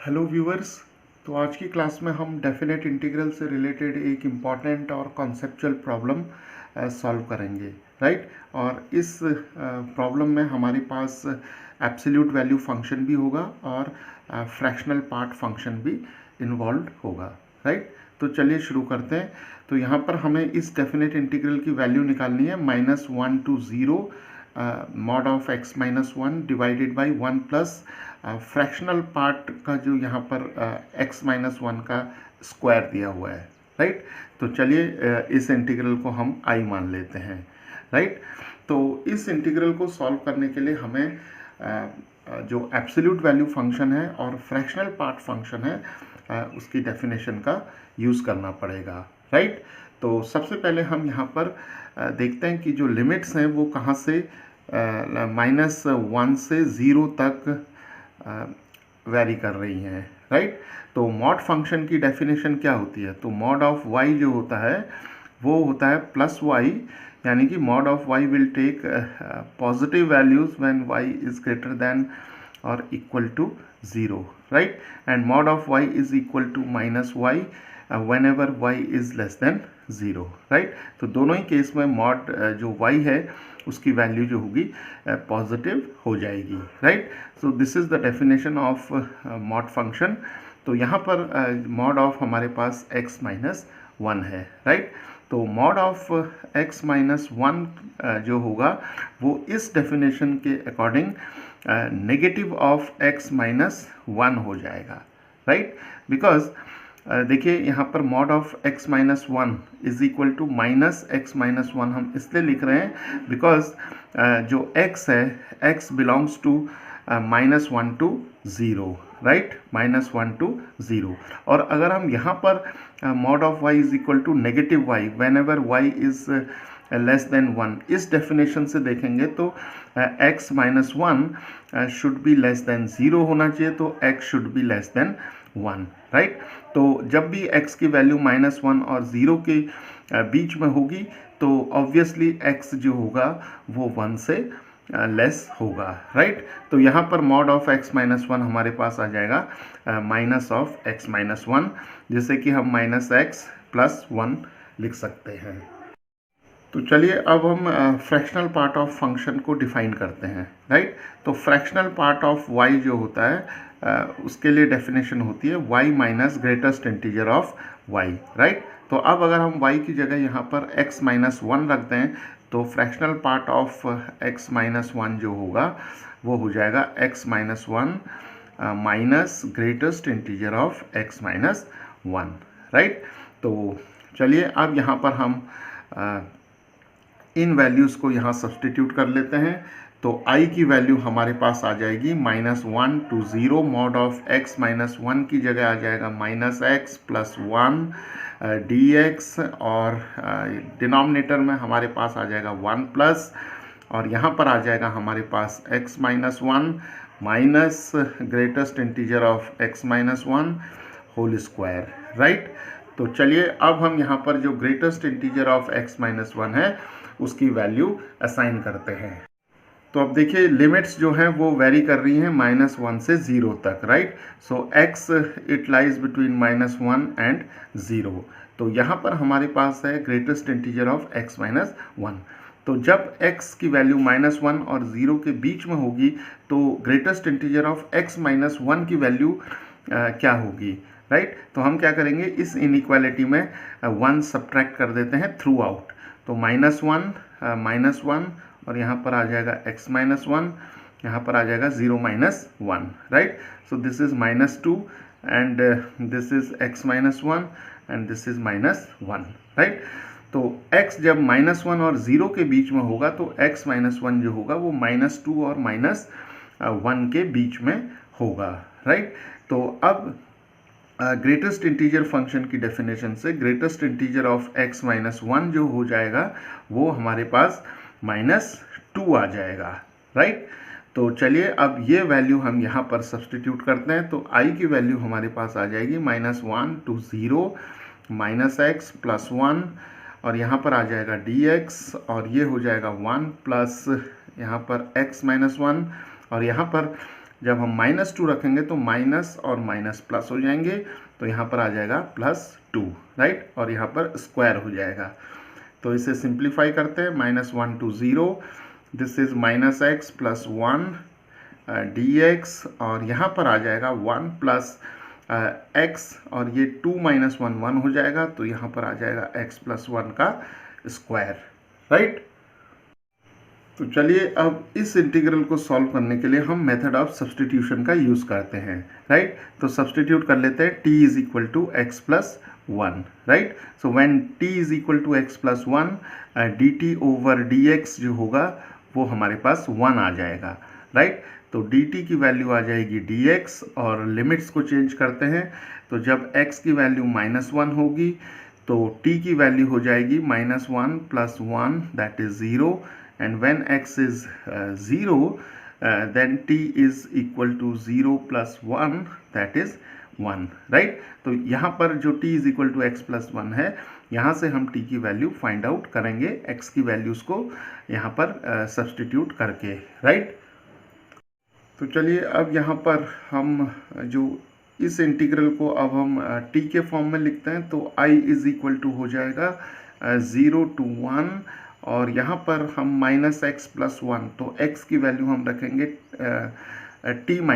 Hello viewers. तो आज की क्लास में हम डेफिनेट इंटीग्रल से रिलेटेड एक इम्पॉर्टेंट और कॉन्सेप्चुअल प्रॉब्लम सॉल्व करेंगे, राइट। और इस प्रॉब्लम में हमारे पास एब्सोल्यूट वैल्यू फंक्शन भी होगा और फ्रैक्शनल पार्ट फंक्शन भी इन्वॉल्व होगा, राइट। तो चलिए शुरू करते हैं। तो यहाँ पर हमें इस डेफिनेट इंटीग्रल की वैल्यू निकालनी है -1 to 0 mod of x minus one divided by 1 plus fractional part का जो यहाँ पर x माइनस वन का स्क्वायर दिया हुआ है, राइट। तो चलिए इस इंटीग्रल को हम i मान लेते हैं, राइट। तो इस इंटीग्रल को सॉल्व करने के लिए हमें जो एब्सोल्यूट वैल्यू फंक्शन है और फ्रैक्शनल पार्ट फंक्शन है उसकी डेफिनेशन का यूज़ करना पड़ेगा, राइट। तो सबसे पहले हम यहाँ पर देखते हैं कि जो लिमिट्स हैं वो कहाँ से -1 से 0 तक वेरी कर रही हैं, राइट। तो मॉड फंक्शन की डेफिनेशन क्या होती है? तो मॉड ऑफ y जो होता है वो होता है +y, यानी कि mod of y will take positive values when y is greater than और equal to 0, right. And mod of y is equal to -y whenever y is less than 0, right. तो दोनों ही case में mod जो y है उसकी value जो होगी पॉजिटिव हो जाएगी, right. So this is the definition of mod function. तो यहाँ पर मॉड ऑफ हमारे पास x माइनस वन है, राइट। तो mod of x minus one जो होगा वो इस डेफिनेशन के according negative of x minus one हो जाएगा, राइट। बिकॉज देखिए यहाँ पर mod of x minus one is equal to -x minus one हम इसलिए लिख रहे हैं बिकॉज जो x है x belongs to -1 to 0, right, -1 to 0। और अगर हम यहाँ पर mod of y is equal to negative y whenever y is less than 1 इस डेफिनेशन से देखेंगे तो x minus one should be less than 0 होना चाहिए, तो x should be less than 1, right. तो जब भी x की वैल्यू -1 और 0 के बीच में होगी तो ऑब्वियसली x जो होगा वो 1 से लेस होगा, राइट। तो यहाँ पर mod of x minus one हमारे पास आ जाएगा minus of x minus one, जिससे कि हम -x प्लस 1 लिख सकते हैं। तो चलिए अब हम फ्रैक्शनल पार्ट ऑफ फंक्शन को डिफाइन करते हैं, राइट। तो फ्रैक्शनल पार्ट ऑफ y जो होता है उसके लिए डेफिनेशन होती है y minus greatest integer of y, right. तो अब अगर हम y की जगह यहाँ पर x माइनस वन रख दें तो fractional part of x minus one जो होगा वो हो जाएगा x minus one minus greatest integer of x minus one, right. तो चलिए अब यहाँ पर हम इन वैल्यूज़ को यहाँ सब्सटीट्यूट कर लेते हैं। तो i की वैल्यू हमारे पास आ जाएगी -1 to 0 mod of x minus one की जगह आ जाएगा -x प्लस 1 dx और डिनोमिनेटर में हमारे पास आ जाएगा 1 प्लस, और यहाँ पर आ जाएगा हमारे पास x minus one minus greatest integer of x minus one whole square, right. तो चलिए अब हम यहाँ पर जो greatest integer of x minus one है उसकी वैल्यू असाइन करते हैं। तो अब देखिए लिमिट्स जो हैं वो वेरी कर रही हैं -1 से 0 तक, right. So x it lies between -1 and 0। तो यहाँ पर हमारे पास है greatest integer of x minus one. तो जब x की वैल्यू -1 और 0 के बीच में होगी तो greatest integer of x minus one की वैल्यू क्या होगी, राइट। तो हम क्या करेंगे, इस इनइक्वालिटी में 1 सब्ट्रैक्ट कर देते हैं थ्रू आउट। तो -1 और यहाँ पर आ जाएगा x माइनस वन, यहाँ पर आ जाएगा 0 minus 1, right. So this is -2 and this is x minus one and this is -1, right. तो x जब -1 और 0 के बीच में होगा तो x माइनस वन जो होगा वो -2 और -1 के बीच में होगा, राइट। तो अब ग्रेटेस्ट इंटीजर फंक्शन की डेफिनेशन से greatest integer of x minus one जो हो जाएगा वो हमारे पास -2 आ जाएगा, राइट। तो चलिए अब ये वैल्यू हम यहाँ पर सब्सटीट्यूट करते हैं। तो i की वैल्यू हमारे पास आ जाएगी -1 to 0 -x प्लस 1 और यहाँ पर आ जाएगा dx और ये हो जाएगा 1 प्लस यहाँ पर x माइनस वन और यहाँ पर जब हम -2 रखेंगे तो माइनस और माइनस प्लस हो जाएंगे, तो यहाँ पर आ जाएगा +2, राइट, और यहाँ पर स्क्वायर हो जाएगा। तो इसे सिंप्लीफाई करते हैं, -1 to 0, this is -x + 1 dx, और यहाँ पर आ जाएगा 1 + x, और ये 2 - 1 1 हो जाएगा, तो यहाँ पर आ जाएगा x + 1 का स्क्वायर, राइट। तो चलिए अब इस इंटीग्रल को सॉल्व करने के लिए हम मेथड ऑफ सब्सटीट्यूशन का यूज़ करते हैं, राइट। तो सब्सटीट्यूट कर लेते हैं, t = x + 1, right. So when t = x + 1, dt/dx जो होगा वो हमारे पास 1 आ जाएगा, राइट। तो dt की वैल्यू आ जाएगी dx, और लिमिट्स को चेंज करते हैं, तो जब x की वैल्यू -1 होगी तो t की वैल्यू हो जाएगी -1 + 1, that is 0, and when x is 0, then t is equal to 0 + 1, that is 1, right। तो यहाँ पर जो t = x + 1 है, यहाँ से हम t की वैल्यू फाइंड आउट करेंगे x की वैल्यूज़ को यहाँ पर सब्सटीट्यूट करके, राइट। तो चलिए अब यहाँ पर हम जो इस इंटीग्रल को अब हम t के फॉर्म में लिखते हैं, तो I = हो जाएगा 0 to 1, और यहाँ पर हम -x + 1, तो x की वैल्यू हम रखेंगे t -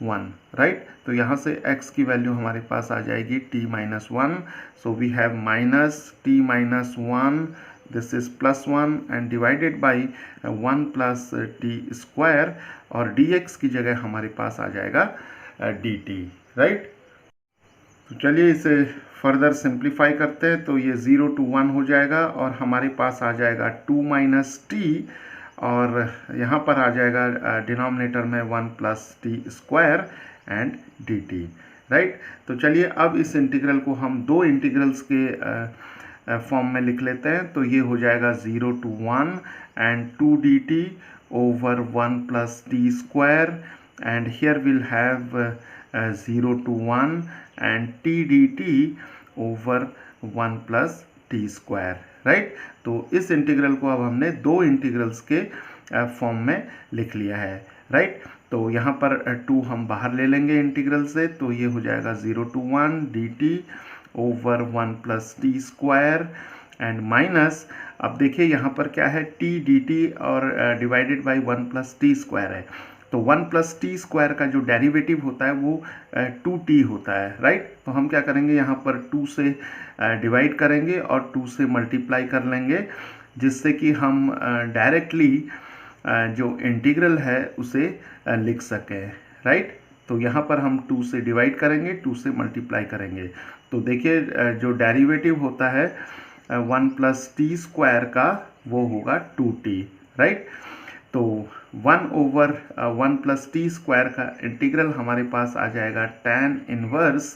1, राइट। तो यहाँ से x की वैल्यू हमारे पास आ जाएगी t - 1, so we have -t - 1, this is +1, and divided by 1 + t², और dx की जगह हमारे पास आ जाएगा dt, राइट। तो चलिए इसे फर्दर सिंप्लीफाई करते हैं, तो ये 0 to 1 हो जाएगा, और हमारे पास आ जाएगा 2 - t, और यहाँ पर आ जाएगा डिनोमिनेटर में 1 + t² एंड dt, राइट। तो चलिए अब इस इंटीग्रल को हम दो इंटीग्रल्स के फॉर्म में लिख लेते हैं, तो ये हो जाएगा 0 to 1 and 2 dt over 1 + t², and here we'll have 0 to 1 and t dt over 1 + t², right. तो इस इंटीग्रल को अब हमने दो इंटीग्रल्स के फॉर्म में लिख लिया है, राइट। तो यहाँ पर 2 हम बाहर ले लेंगे इंटीग्रल से, तो ये हो जाएगा 0 to 1 dt over 1 + t², and minus, अब देखिए यहाँ पर क्या है, t dt और डिवाइडेड बाई 1 + t² है, तो 1 + t² का जो डेरिवेटिव होता है वो 2t होता है, राइट। तो हम क्या करेंगे, यहाँ पर 2 से डिवाइड करेंगे और 2 से मल्टीप्लाई कर लेंगे, जिससे कि हम डायरेक्टली जो इंटीग्रल है उसे लिख सकें, राइट। तो यहाँ पर हम 2 से डिवाइड करेंगे, 2 से मल्टीप्लाई करेंगे, तो देखिए जो डेरिवेटिव होता है 1 + t² का वो होगा 2t, राइट। तो 1 over 1 + t² का इंटीग्रल हमारे पास आ जाएगा tan inverse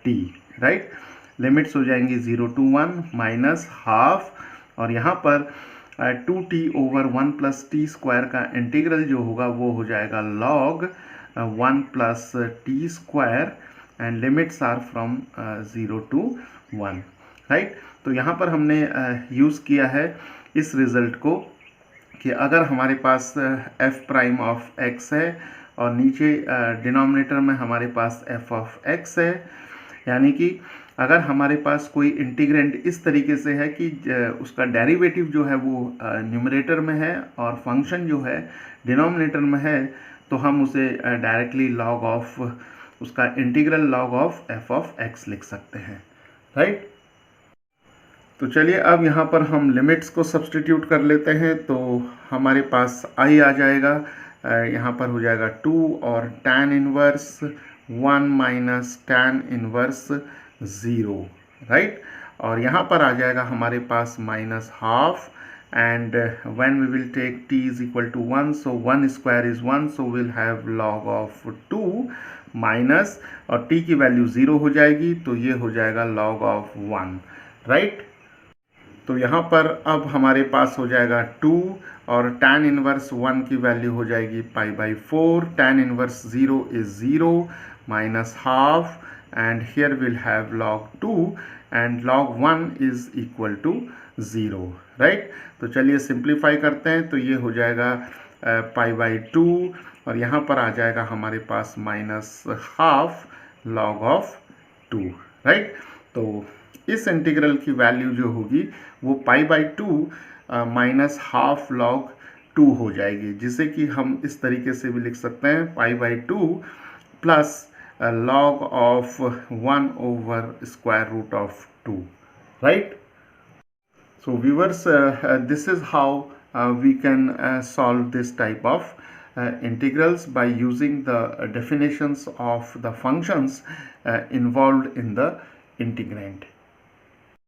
t, right. Limits हो जाएंगी 0 to 1 -½ और यहाँ पर 2t over 1 + t² का इंटीग्रल जो होगा वो हो जाएगा log 1 + t², and limits are from 0 to 1, right. तो यहाँ पर हमने यूज़ किया है इस रिज़ल्ट को कि अगर हमारे पास f'(x) है और नीचे डिनोमिनेटर में हमारे पास f(x) है, यानी कि अगर हमारे पास कोई इंटीग्रेंड इस तरीके से है कि उसका डेरिवेटिव जो है वो न्यूमरेटर में है और फंक्शन जो है डिनोमिनेटर में है, तो हम उसे डायरेक्टली लॉग ऑफ उसका इंटीग्रल लॉग ऑफ f(x) लिख सकते हैं, राइट। तो चलिए अब यहाँ पर हम लिमिट्स को सब्सटीट्यूट कर लेते हैं, तो हमारे पास i आ जाएगा, यहाँ पर हो जाएगा 2 और tan inverse 1 minus tan inverse 0, right. और यहाँ पर आ जाएगा हमारे पास -½ and when we will take t is equal to 1, so 1 square is 1, so we'll have log of 2 minus, और t की वैल्यू 0 हो जाएगी, तो ये हो जाएगा log of 1, राइट। तो यहाँ पर अब हमारे पास हो जाएगा 2 और tan इनवर्स 1 की वैल्यू हो जाएगी π/4, tan inverse 0 is 0 -½ and here we'll have log 2 and log 1 is equal to 0, right. तो चलिए सिंप्लीफाई करते हैं, तो ये हो जाएगा π/2 और यहाँ पर आ जाएगा हमारे पास minus half log of 2, right. तो इस इंटीग्रल की वैल्यू जो होगी वो π/2 माइनस हाफ लॉग 2 हो जाएगी, जिसे कि हम इस तरीके से भी लिख सकते हैं π/2 plus log of 1 over square root of 2, right? So viewers, this is how we can solve this type of integrals by using the definitions of the functions involved in the integrand.